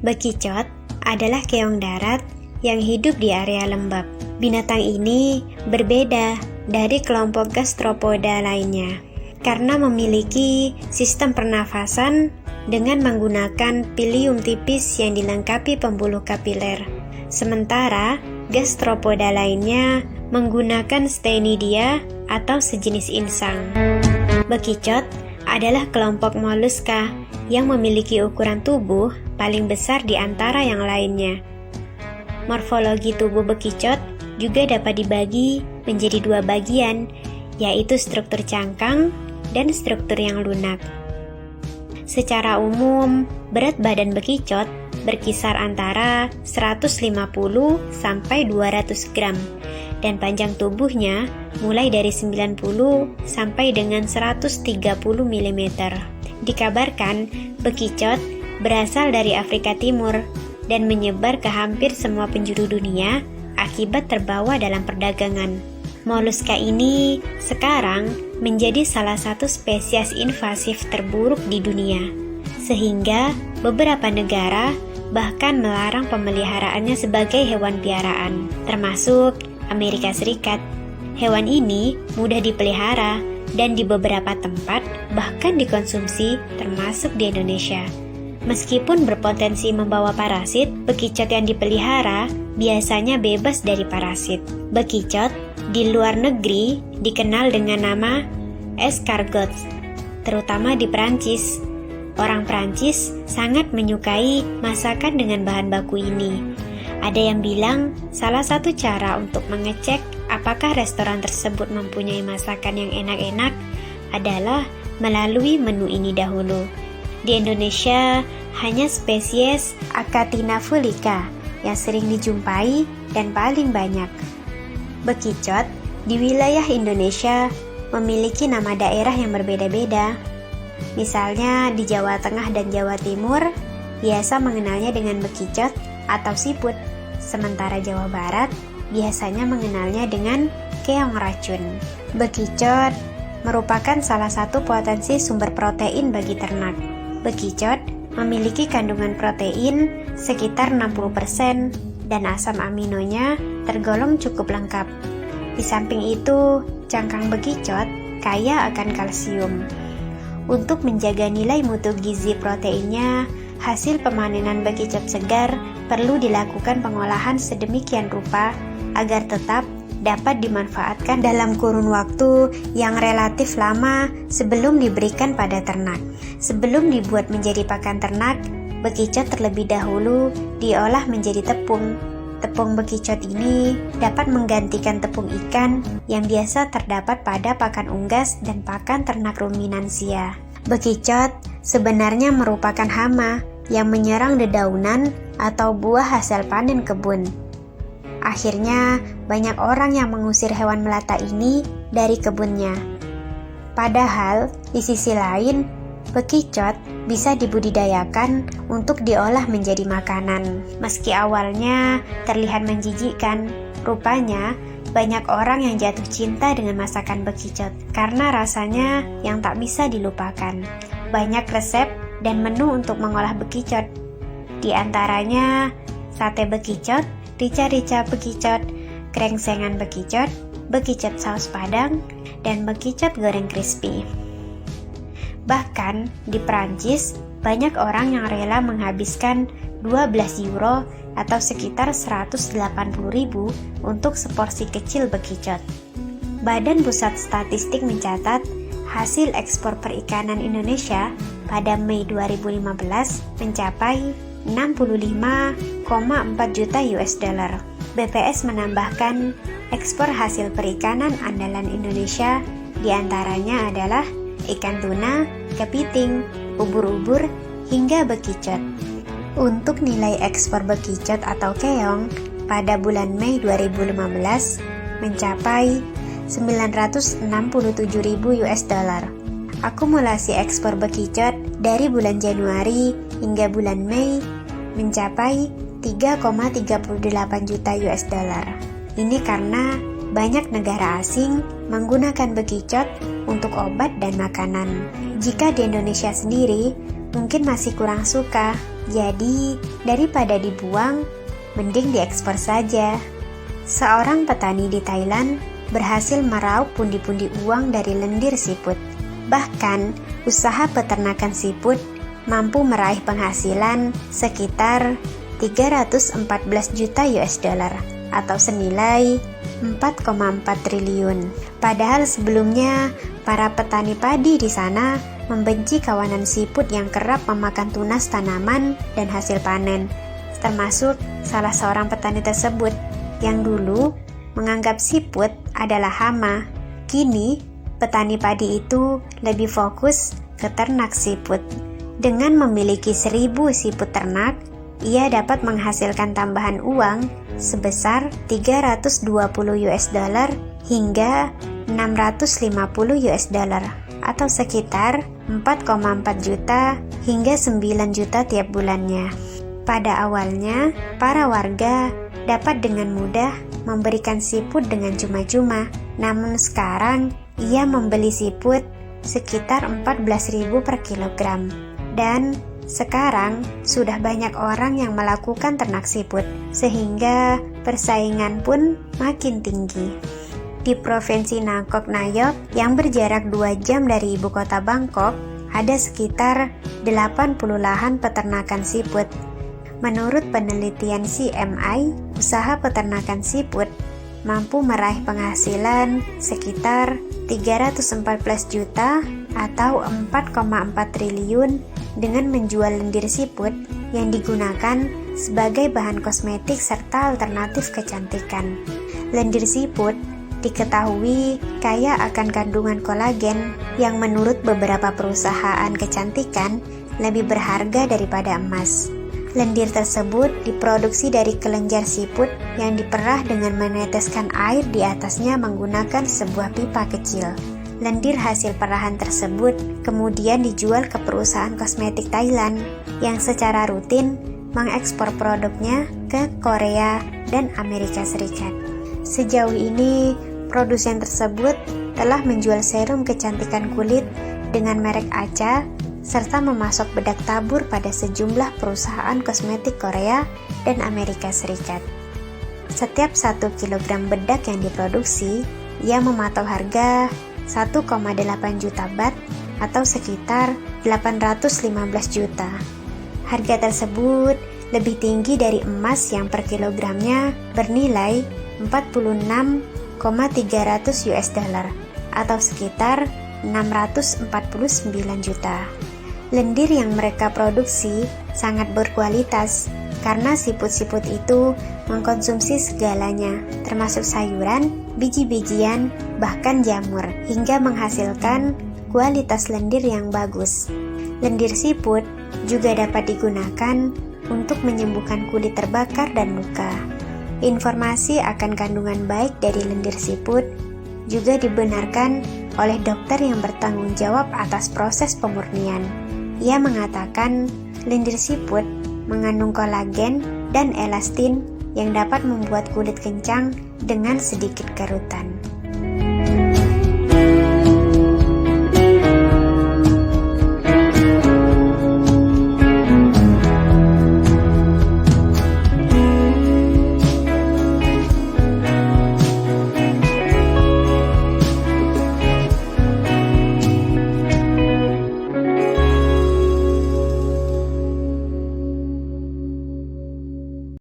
Bekicot adalah keong darat yang hidup di area lembab. Binatang ini berbeda dari kelompok gastropoda lainnya karena memiliki sistem pernafasan dengan menggunakan pilium tipis yang dilengkapi pembuluh kapiler. Sementara gastropoda lainnya menggunakan Stenidia atau sejenis insang. Bekicot adalah kelompok moluska yang memiliki ukuran tubuh paling besar di antara yang lainnya. Morfologi tubuh bekicot juga dapat dibagi menjadi dua bagian, yaitu struktur cangkang dan struktur yang lunak. Secara umum, berat badan bekicot berkisar antara 150 sampai 200 gram dan panjang tubuhnya mulai dari 90 sampai dengan 130 mm. Dikabarkan, bekicot berasal dari Afrika Timur dan menyebar ke hampir semua penjuru dunia akibat terbawa dalam perdagangan. Moluska ini sekarang menjadi salah satu spesies invasif terburuk di dunia, sehingga beberapa negara bahkan melarang pemeliharaannya sebagai hewan piaraan, termasuk Amerika Serikat. Hewan ini mudah dipelihara dan di beberapa tempat bahkan dikonsumsi, termasuk di Indonesia. Meskipun berpotensi membawa parasit, bekicot yang dipelihara biasanya bebas dari parasit. Bekicot di luar negeri dikenal dengan nama escargots, terutama di Prancis. Orang Prancis sangat menyukai masakan dengan bahan baku ini. Ada yang bilang salah satu cara untuk mengecek apakah restoran tersebut mempunyai masakan yang enak-enak adalah melalui menu ini dahulu. Di Indonesia, hanya spesies Achatina fulica yang sering dijumpai dan paling banyak. Bekicot di wilayah Indonesia memiliki nama daerah yang berbeda-beda. Misalnya di Jawa Tengah dan Jawa Timur biasa mengenalnya dengan bekicot atau siput, sementara Jawa Barat biasanya mengenalnya dengan keong racun. Bekicot merupakan salah satu potensi sumber protein bagi ternak. Bekicot memiliki kandungan protein sekitar 60% dan asam aminonya tergolong cukup lengkap. Di samping itu, cangkang bekicot kaya akan kalsium. Untuk menjaga nilai mutu gizi proteinnya, hasil pemanenan bekicot segar perlu dilakukan pengolahan sedemikian rupa agar tetap dapat dimanfaatkan dalam kurun waktu yang relatif lama sebelum diberikan pada ternak. Sebelum dibuat menjadi pakan ternak, bekicot terlebih dahulu diolah menjadi tepung. Tepung bekicot ini dapat menggantikan tepung ikan yang biasa terdapat pada pakan unggas dan pakan ternak ruminansia. Bekicot sebenarnya merupakan hama yang menyerang dedaunan atau buah hasil panen kebun. Akhirnya, banyak orang yang mengusir hewan melata ini dari kebunnya. Padahal, di sisi lain, bekicot bisa dibudidayakan untuk diolah menjadi makanan. Meski awalnya terlihat menjijikkan, rupanya banyak orang yang jatuh cinta dengan masakan bekicot karena rasanya yang tak bisa dilupakan. Banyak resep dan menu untuk mengolah bekicot. Di antaranya sate bekicot, rica-rica bekicot, krengsengan bekicot, bekicot saus padang, dan bekicot goreng crispy. Bahkan di Prancis, banyak orang yang rela menghabiskan 12 euro atau sekitar 180.000 untuk seporsi kecil bekicot. Badan Pusat Statistik mencatat hasil ekspor perikanan Indonesia pada Mei 2015 mencapai 65,4 juta US dollar. BPS menambahkan ekspor hasil perikanan andalan Indonesia diantaranya adalah ikan tuna, kepiting, ubur-ubur, hingga bekicot. Untuk nilai ekspor bekicot atau keong pada bulan Mei 2015 mencapai 967.000 US dollar. Akumulasi ekspor bekicot dari bulan Januari hingga bulan Mei mencapai 3,38 juta US dollar. Ini karena banyak negara asing menggunakan bekicot untuk obat dan makanan. Jika di Indonesia sendiri, mungkin masih kurang suka. Jadi, daripada dibuang, mending diekspor saja. Seorang petani di Thailand berhasil meraup pundi-pundi uang dari lendir siput. Bahkan, usaha peternakan siput mampu meraih penghasilan sekitar 314 juta US dollar atau senilai 4,4 triliun. Padahal sebelumnya, para petani padi di sana membenci kawanan siput yang kerap memakan tunas tanaman dan hasil panen, termasuk salah seorang petani tersebut yang dulu menganggap siput adalah hama. Kini, petani padi itu lebih fokus ke ternak siput. Dengan memiliki 1.000 siput ternak, ia dapat menghasilkan tambahan uang sebesar 320 US dollar hingga 650 US dollar atau sekitar 4,4 juta hingga 9 juta tiap bulannya. Pada awalnya, para warga dapat dengan mudah memberikan siput dengan cuma-cuma. Namun sekarang, ia membeli siput sekitar 14.000 per kilogram. Dan sekarang sudah banyak orang yang melakukan ternak siput, sehingga persaingan pun makin tinggi. Di Provinsi Nangkok Nayok yang berjarak 2 jam dari ibu kota Bangkok, ada sekitar 80 lahan peternakan siput. Menurut penelitian CMI, usaha peternakan siput mampu meraih penghasilan sekitar 314 juta atau 4,4 triliun dengan menjual lendir siput yang digunakan sebagai bahan kosmetik serta alternatif kecantikan. Lendir siput diketahui kaya akan kandungan kolagen yang menurut beberapa perusahaan kecantikan lebih berharga daripada emas. Lendir tersebut diproduksi dari kelenjar siput yang diperah dengan meneteskan air di atasnya menggunakan sebuah pipa kecil. Lendir hasil perahan tersebut kemudian dijual ke perusahaan kosmetik Thailand yang secara rutin mengekspor produknya ke Korea dan Amerika Serikat. Sejauh ini, produsen tersebut telah menjual serum kecantikan kulit dengan merek Acha serta memasok bedak tabur pada sejumlah perusahaan kosmetik Korea dan Amerika Serikat. Setiap 1 kilogram bedak yang diproduksi, ia mematok harga 1,8 juta baht atau sekitar 815 juta. Harga tersebut lebih tinggi dari emas yang per kilogramnya bernilai 46,300 US dollar atau sekitar 649 juta. Lendir yang mereka produksi sangat berkualitas karena siput-siput itu mengkonsumsi segalanya, termasuk sayuran, biji-bijian, bahkan jamur, hingga menghasilkan kualitas lendir yang bagus. Lendir siput juga dapat digunakan untuk menyembuhkan kulit terbakar dan luka. Informasi akan kandungan baik dari lendir siput juga dibenarkan oleh dokter yang bertanggung jawab atas proses pemurnian. Ia mengatakan lendir siput mengandung kolagen dan elastin yang dapat membuat kulit kencang dengan sedikit kerutan.